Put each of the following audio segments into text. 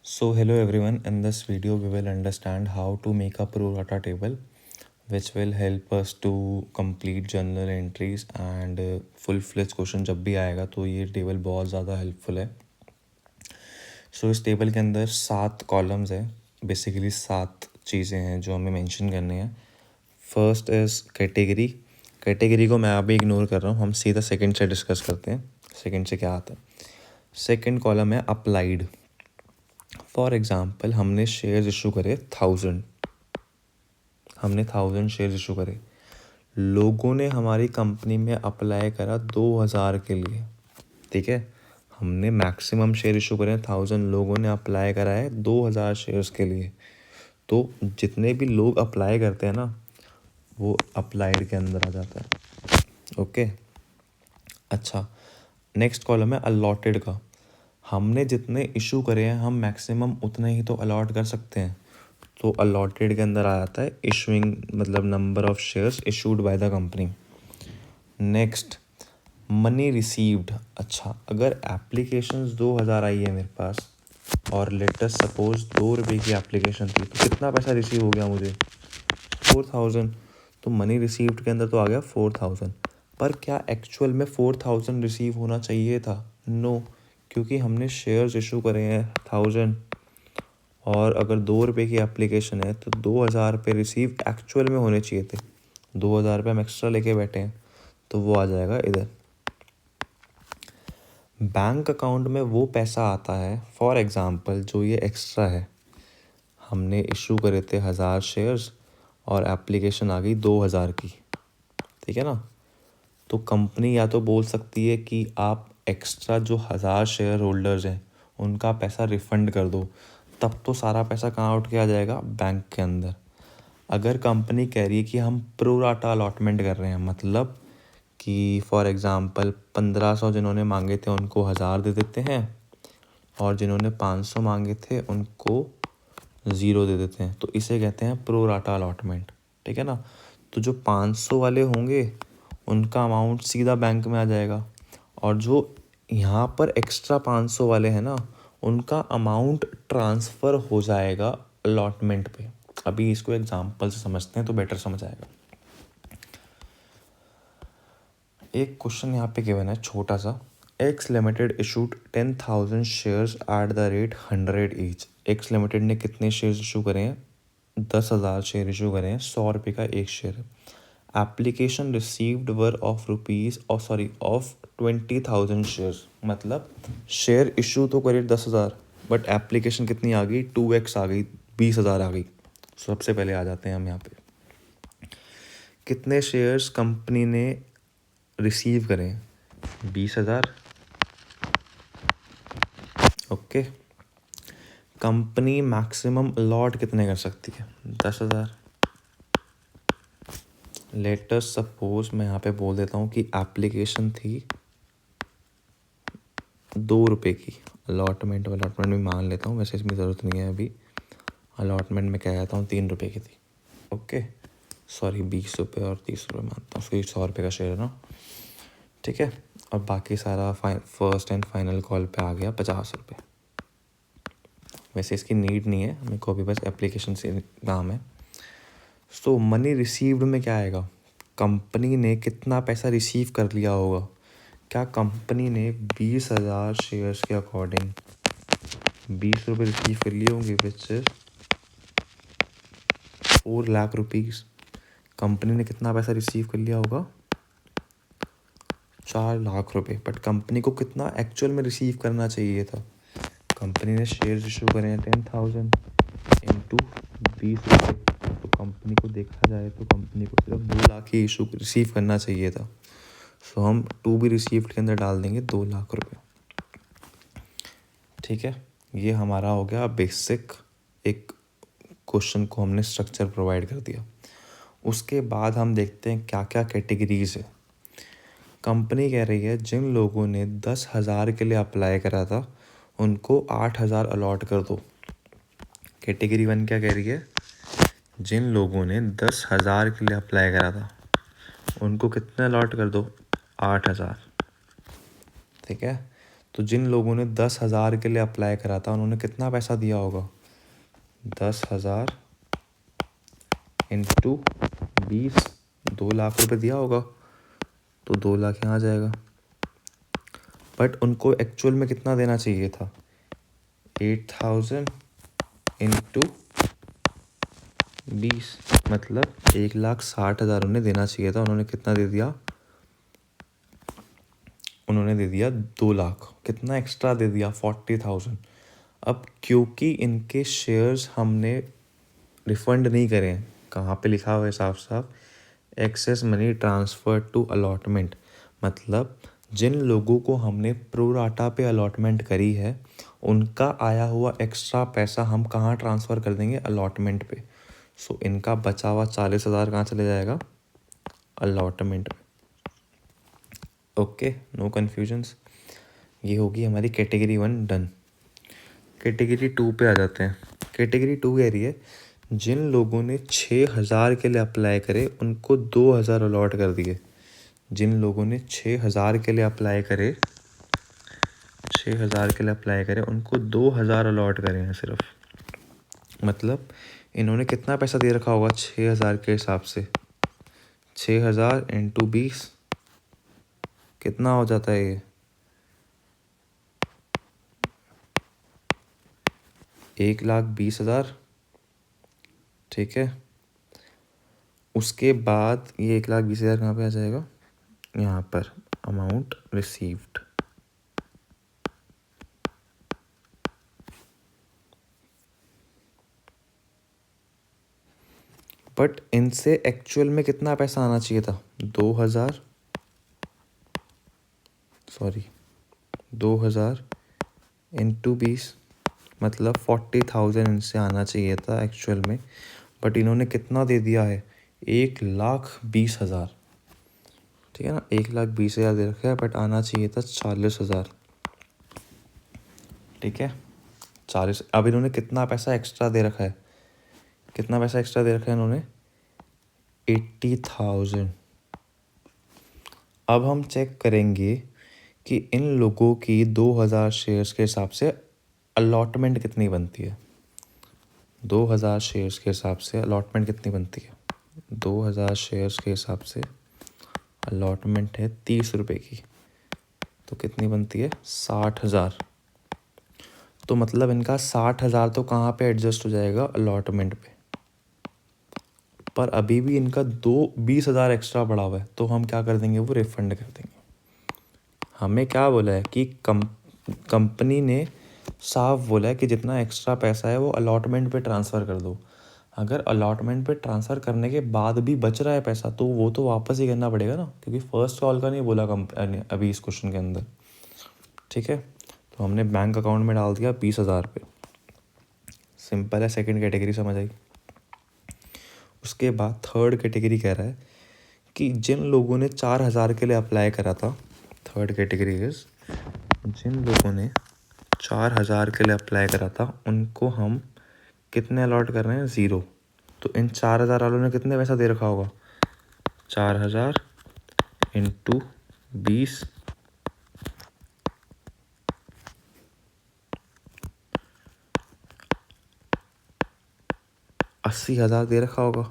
So hello everyone, in this video we will understand how to make a pro rata table which will help us to complete journal entries and full fledged question जब भी आएगा तो ये table बहुत ज़्यादा helpful है. सो इस table के अंदर 7 कॉलम्स हैं. बेसिकली 7 चीज़ें हैं जो हमें मेंशन करनी है. First is category. कैटेगरी को मैं अभी इग्नोर कर रहा हूँ, हम सीधा सेकंड से डिस्कस करते हैं. सेकंड से क्या आता है. सेकंड कॉलम है अप्लाइड. फॉर एग्ज़ाम्पल हमने शेयर्स इशू करे 1000. हमने 1000 शेयर्स इशू करे. लोगों ने हमारी कंपनी में अप्लाई करा 2000 के लिए. ठीक है, हमने मैक्सिमम शेयर इशू करे 1000, लोगों ने अप्लाई करा है 2000 शेयर्स के लिए. तो जितने भी लोग अप्लाई करते हैं ना वो अप्लाइड के अंदर आ जाता है. ओके, अच्छा. नेक्स्ट कॉलम है अलॉटेड का. हमने जितने इशू करे हैं हम मैक्सिमम उतने ही तो अलॉट कर सकते हैं. तो अलॉटेड के अंदर आ जाता है इशूइंग, मतलब number of shares issued by the company. Next money received. अच्छा, अगर एप्लीकेशंस 2000 आई है मेरे पास और लेटेस्ट सपोज 2 रुपये की एप्लीकेशन थी तो कितना पैसा रिसीव हो गया मुझे? 4000. तो मनी रिसीव्ड के अंदर तो आ गया 4000. पर क्या एक्चुअल में 4000 रिसीव होना चाहिए था? नो, क्योंकि हमने शेयर्स इशू करे हैं 1000 और अगर 2 रुपये की एप्लीकेशन है तो 2000 रुपये रिसीव एक्चुअल में होने चाहिए थे. 2000 रुपये हम एक्स्ट्रा लेके बैठे हैं तो वो आ जाएगा इधर. बैंक अकाउंट में वो पैसा आता है, फॉर एग्ज़ाम्पल जो ये एक्स्ट्रा है. हमने इशू करे थे 1000 शेयर्स और एप्लीकेशन आ गई 2000 की. ठीक है ना. तो कंपनी या तो बोल सकती है कि आप एक्स्ट्रा जो 1000 शेयर होल्डर्स हैं उनका पैसा रिफ़ंड कर दो. तब तो सारा पैसा कहाँ उठ के आ जाएगा? बैंक के अंदर. अगर कंपनी कह रही है कि हम प्रो राटा अलॉटमेंट कर रहे हैं, मतलब कि फॉर एग्ज़ाम्पल 1500 जिन्होंने मांगे थे उनको 1000 दे देते हैं और जिन्होंने 500 मांगे थे उनको 0 दे देते हैं, तो इसे कहते हैं प्रो राटा अलॉटमेंट. ठीक है ना. तो जो 500 वाले होंगे उनका अमाउंट सीधा बैंक में आ जाएगा और जो यहाँ पर एक्स्ट्रा 500 वाले हैं ना उनका अमाउंट ट्रांसफ़र हो जाएगा अलॉटमेंट पे. अभी इसको एग्जांपल से समझते हैं तो बेटर समझ आएगा. एक क्वेश्चन यहाँ पे गिवन है छोटा सा. X limited issued 10,000 shares at the rate 100 each. X limited ने कितने शेयर्स इशू करे हैं? 10,000 शेयर इशू करे हैं. 100 रुपये का एक share. Application received were of rupees of 20,000 shares. मतलब शेयर इशू तो करे 10,000 बट एप्लीकेशन कितनी आ गई? 2x आ गई, 20,000 आ गई. सबसे पहले आ जाते हैं हम यहाँ पे. कितने शेयर्स कंपनी ने रिसीव करें? 20,000. ओके. कंपनी मैक्सिमम अलॉट कितने कर सकती है? 10,000. लेटेस्ट सपोज मैं यहाँ पे बोल देता हूँ कि एप्लीकेशन थी 2 रुपये की. अलॉटमेंट में मान लेता हूँ, वैसे इसमें ज़रूरत नहीं है अभी. अलॉटमेंट में क्या कहता हूँ 3 रुपये की थी. ओके, सॉरी 20 रुपये और 30 रुपये मानता हूँ, फिर 100 रुपये का शेयर है ना. ठीक है. और बाकी सारा फर्स्ट एंड फाइनल कॉल पे आ गया 50 रुपये. वैसे इसकी नीड नहीं है, मेरे को अभी बस एप्लीकेशन से काम है. सो मनी रिसीव्ड में क्या आएगा? कंपनी ने कितना पैसा रिसीव कर लिया होगा? क्या कंपनी ने 20,000 शेयर्स के अकॉर्डिंग 20 रुपये रिसीव कर लिए होंगे, which is 4 lakh rupees. Company ने कितना पैसा रिसीव कर लिया होगा? 4 लाख रुपए. बट कंपनी को कितना एक्चुअल में रिसीव करना चाहिए था? कंपनी ने शेयर्स इशू करे हैं 10,000 इंटू 20 रुपये. तो कंपनी को देखा जाए तो कंपनी को सिर्फ 2 लाख ही इशू रिसीव करना चाहिए था. सो हम टू बी रिसीव्ड के अंदर डाल देंगे 2 लाख रुपये. ठीक है, ये हमारा हो गया बेसिक. एक क्वेश्चन को हमने स्ट्रक्चर प्रोवाइड कर दिया. उसके बाद हम देखते हैं क्या क्या कैटेगरीज है. कंपनी कह रही है जिन लोगों ने 10,000 के लिए अप्लाई करा था उनको 8,000 अलॉट कर दो. कैटेगरी 1 क्या कह रही है? जिन लोगों ने 10,000 के लिए अप्लाई करा था उनको कितना अलॉट कर दो? 8,000. ठीक है. तो जिन लोगों ने 10,000 के लिए अप्लाई करा था उन्होंने कितना पैसा दिया होगा? 10,000 इंटू 20, 2 लाख रुपए दिया होगा। तो 2 लाख यहाँ आ जाएगा। बट उनको एक्चुअल में कितना देना चाहिए था? 8,000 इंटू 20, मतलब 1,60,000 उन्हें देना चाहिए था। उन्होंने कितना दे दिया? उन्होंने दे दिया 2 लाख। कितना एक्स्ट्रा दे दिया? 40,000। अब क्योंकि इनके शेयर्स हमने रिफंड नहीं करे हैं, कहाँ पे लिखा हुआ है साफ साफ? Excess money transfer to allotment, मतलब जिन लोगों को हमने प्रोराटा पे अलॉटमेंट करी है उनका आया हुआ एक्स्ट्रा पैसा हम कहाँ ट्रांसफ़र कर देंगे? अलॉटमेंट पे। सो इनका बचा हुआ 40,000 कहाँ चले जाएगा? अलॉटमेंट में। Okay, no confusions. ये होगी हमारी कैटेगरी 1 डन। कैटेगरी 2 पे आ जाते हैं। कैटेगरी 2 कह रही है जिन लोगों ने 6,000 के लिए अप्लाई करे उनको 2,000 अलॉट कर दिए। जिन लोगों ने 6,000 के लिए अप्लाई करे, 6,000 के लिए अप्लाई करे, उनको 2,000 अलॉट करे हैं सिर्फ। मतलब इन्होंने कितना पैसा दे रखा होगा 6,000 के हिसाब से? 6,000 इंटू 20 कितना हो जाता है ये? 1,20,000। ठीक है, उसके बाद ये 1,20,000 कहाँ पे आ जाएगा? यहाँ पर अमाउंट रिसीव्ड। बट इनसे एक्चुअल में कितना पैसा आना चाहिए था? 2,000 इंटू 20, मतलब 40,000 इनसे आना चाहिए था एक्चुअल में। बट इन्होंने कितना दे दिया है? 1,20,000। ठीक है ना, 1,20,000 दे रखा है, बट आना चाहिए था 40,000। ठीक है, 40। अब इन्होंने कितना पैसा एक्स्ट्रा दे रखा है? कितना पैसा एक्स्ट्रा दे रखा है इन्होंने? 80,000। अब हम चेक करेंगे कि इन लोगों की 2,000 शेयर्स के हिसाब से अलॉटमेंट कितनी बनती है। 2,000 शेयर्स के हिसाब से अलॉटमेंट कितनी बनती है? 2,000 शेयर्स के हिसाब से अलॉटमेंट है 30 रुपये की, तो कितनी बनती है? 60,000। तो मतलब इनका 60,000 तो कहाँ पे एडजस्ट हो जाएगा? अलॉटमेंट पे। पर अभी भी इनका 20,000 एक्स्ट्रा पड़ा हुआ है, तो हम क्या कर देंगे? वो रिफंड कर देंगे। हमें क्या बोला है कि कंपनी ने साफ बोला है कि जितना एक्स्ट्रा पैसा है वो अलॉटमेंट पे ट्रांसफ़र कर दो। अगर अलॉटमेंट पे ट्रांसफ़र करने के बाद भी बच रहा है पैसा तो वो तो वापस ही करना पड़ेगा ना, क्योंकि फर्स्ट कॉल का नहीं बोला कंपनी अभी इस क्वेश्चन के अंदर। ठीक है, तो हमने बैंक अकाउंट में डाल दिया 20,000 पे। सिंपल है, सेकंड कैटेगरी समझ आई। उसके बाद थर्ड कैटेगरी कह रहा है कि जिन लोगों ने 4,000 के लिए अप्लाई करा था, थर्ड कैटेगरी इज जिन लोगों ने 4,000 के लिए अप्लाई करा था उनको हम कितने अलॉट कर रहे हैं? 0। तो इन 4,000 वालों ने कितने पैसा दे रखा होगा? 4,000 इंटू 20, 80,000 दे रखा होगा।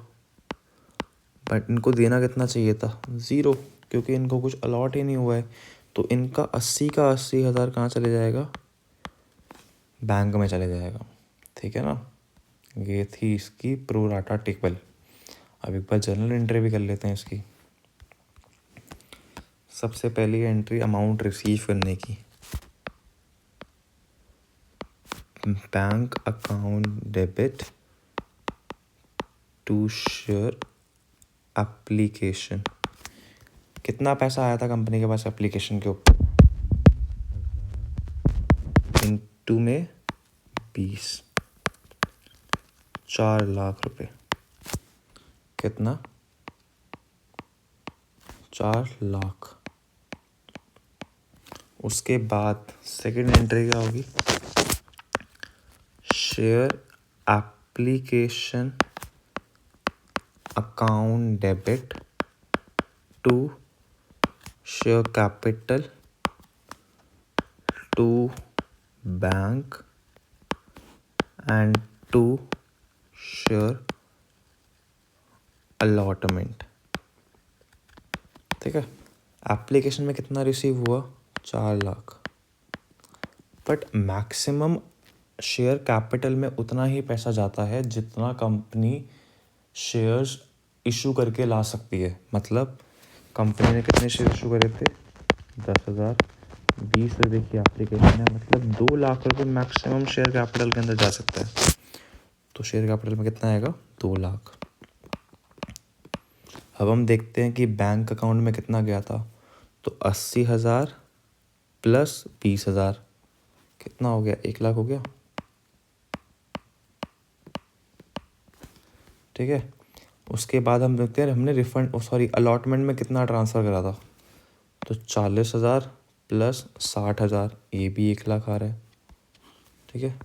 बट इनको देना कितना चाहिए था? 0, क्योंकि इनको कुछ अलॉट ही नहीं हुआ है। तो इनका 80 का 80,000 कहाँ चले जाएगा? बैंक में चले जाएगा। ठीक है ना, ये थी इसकी प्रोराटा टेबल। अब एक बार जर्नल एंट्री भी कर लेते हैं इसकी। सबसे पहली एंट्री अमाउंट रिसीव करने की, bank account debit to share application. कितना पैसा आया था कंपनी के पास एप्लीकेशन के ऊपर? इंटू में 20, 4,00,000 रुपये। कितना? 4,00,000। उसके बाद सेकंड एंट्री क्या होगी? Share application account debit to share capital to bank and to share allotment. ठीक है, एप्लीकेशन में कितना रिसीव हुआ, 4 lakh, but maximum share capital में उतना ही पैसा जाता है जितना कंपनी शेयर्स इशू करके ला सकती है। मतलब कंपनी ने कितने शेयर इशू करे थे, 10,000, 20 रुपये की एप्लीकेशन है, मतलब 2 लाख रुपये मैक्सिमम शेयर कैपिटल के अंदर जा सकता है। तो शेयर कैपिटल में कितना आएगा, 2 लाख। अब हम देखते हैं कि बैंक अकाउंट में कितना गया था, तो 80,000 प्लस 20,000 कितना हो गया, 1 लाख हो गया। ठीक है, उसके बाद हम देखते हैं हमने अलॉटमेंट में कितना ट्रांसफ़र करा था, तो 40,000 प्लस 60,000, ये भी 1 लाख आ रहा है। ठीक है,